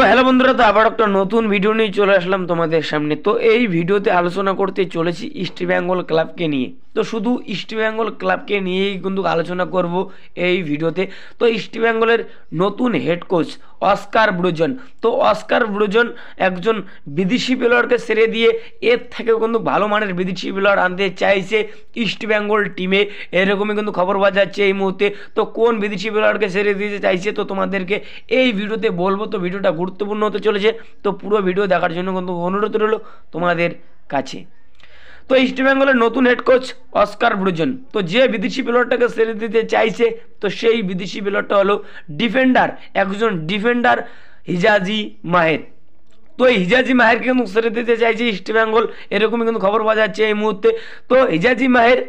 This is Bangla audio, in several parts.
হ্যালো বন্ধুরা, তো আবার একটা নতুন ভিডিও নিয়ে চলে আসলাম তোমাদের সামনে। তো এই ভিডিওতে আলোচনা করতে চলেছি ইস্ট বেঙ্গল ক্লাবকে নিয়ে। তো শুধু ইস্ট বেঙ্গল ক্লাবকে নিয়েই কিন্তু আলোচনা করব এই ভিডিওতে। তো ইস্ট বেঙ্গলের নতুন হেড কোচ অস্কার ব্রুজন। তো অস্কার ব্রুজন একজন বিদেশি প্লেয়ারকে ছেড়ে দিয়ে এর থেকেও কিন্তু ভালো মানের বিদেশি প্লেয়ার আনতে চাইছে ইস্ট বেঙ্গল টিমে, এরকমই কিন্তু খবর পাওয়া যাচ্ছে এই মুহূর্তে। তো কোন বিদেশি প্লেয়ারকে ছেড়ে দিতে চাইছে তো তোমাদেরকে এই ভিডিওতে বলবো। তো ভিডিওটা গুরুত্বপূর্ণ হতে চলেছে, তো পুরো ভিডিও দেখার জন্য কিন্তু অনুরোধ রইল তোমাদের কাছে। তো ইস্ট বেঙ্গলের নতুন হেড কোচ অস্কার ব্রুজন, তো যে বিদেশি প্লেয়ারটাকে ছেড়ে দিতে চাইছে তো সেই বিদেশি প্লেয়ারটা হলো একজন ডিফেন্ডার হিজাজি মাহের। তো এই হিজাজি মাহেরকে কিন্তু ছেড়ে দিতে চাইছে ইস্ট বেঙ্গল, এরকমই কিন্তু খবর পাওয়া যাচ্ছে এই মুহূর্তে। তো হিজাজি মাহের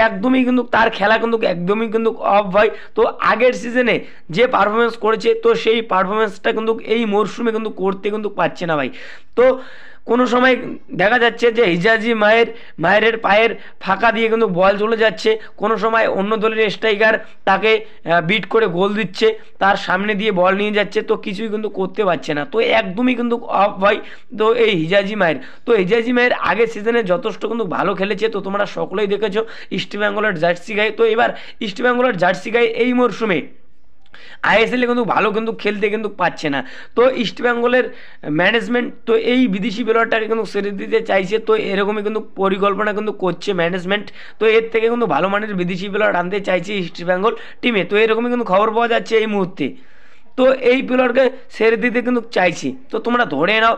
একদমই কিন্তু তার খেলা কিন্তু একদমই কিন্তু অফ ভাই। তো আগের সিজনে যে পারফরমেন্স করেছে তো সেই পারফরমেন্সটা কিন্তু এই মরশুমে কিন্তু করতে কিন্তু পারছে না ভাই। তো কোনো সময় দেখা যাচ্ছে যে হিজাজি মাহেরের পায়ের ফাঁকা দিয়ে কিন্তু বল চলে যাচ্ছে, কোনো সময় অন্য দলের স্ট্রাইকার তাকে বিট করে গোল দিচ্ছে, তার সামনে দিয়ে বল নিয়ে যাচ্ছে, তো কিছুই কিন্তু করতে পারছে না। তো একদমই কিন্তু অফ ভাই। তো এই হিজাজি মাহের আগের সিজনে যথেষ্ট কিন্তু ভালো খেলেছে, তো তোমরা সকলেই দেখেছো ইস্ট বেঙ্গলের জার্সি গায়ে। তো এবার ইস্ট বেঙ্গলের জার্সি গায়ে এই মরশুমে আইএসএলে কিন্তু ভালো কিন্তু খেলতে কিন্তু পাচ্ছে না। তো ইস্ট বেঙ্গলের ম্যানেজমেন্ট তো এই বিদেশি প্লেয়ারটাকে কিন্তু ছেড়ে দিতে চাইছে, তো এরকমই কিন্তু পরিকল্পনা কিন্তু করছে ম্যানেজমেন্ট। তো এর থেকে কিন্তু ভালো মানের বিদেশি প্লেয়ার আনতে চাইছে ইস্ট বেঙ্গল টিমে, তো এরকমই কিন্তু খবর পাওয়া যাচ্ছে এই মুহূর্তে। তো এই প্লেয়ারকে ছেড়ে দিতে কিন্তু চাইছি, তো তোমরা ধরে নাও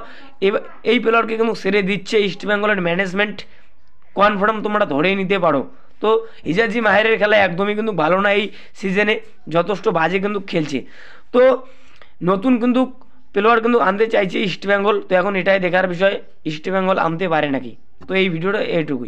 এবার এই প্লেয়ারকে কিন্তু ছেড়ে দিচ্ছে ইস্ট বেঙ্গলের ম্যানেজমেন্ট, কনফার্ম তোমরা ধরেই নিতে পারো। তো হিজাজি মাহেরের খেলা একদমই কিন্তু ভালো না এই সিজনে, যথেষ্ট বাজে কিন্তু খেলছে। তো নতুন কিন্তু প্লেয়ার কিন্তু আনতে চাইছে ইস্ট বেঙ্গল, তো এখন এটাই দেখার বিষয় ইস্ট বেঙ্গল আনতে পারে নাকি। তো এই ভিডিওটা এইটুকুই।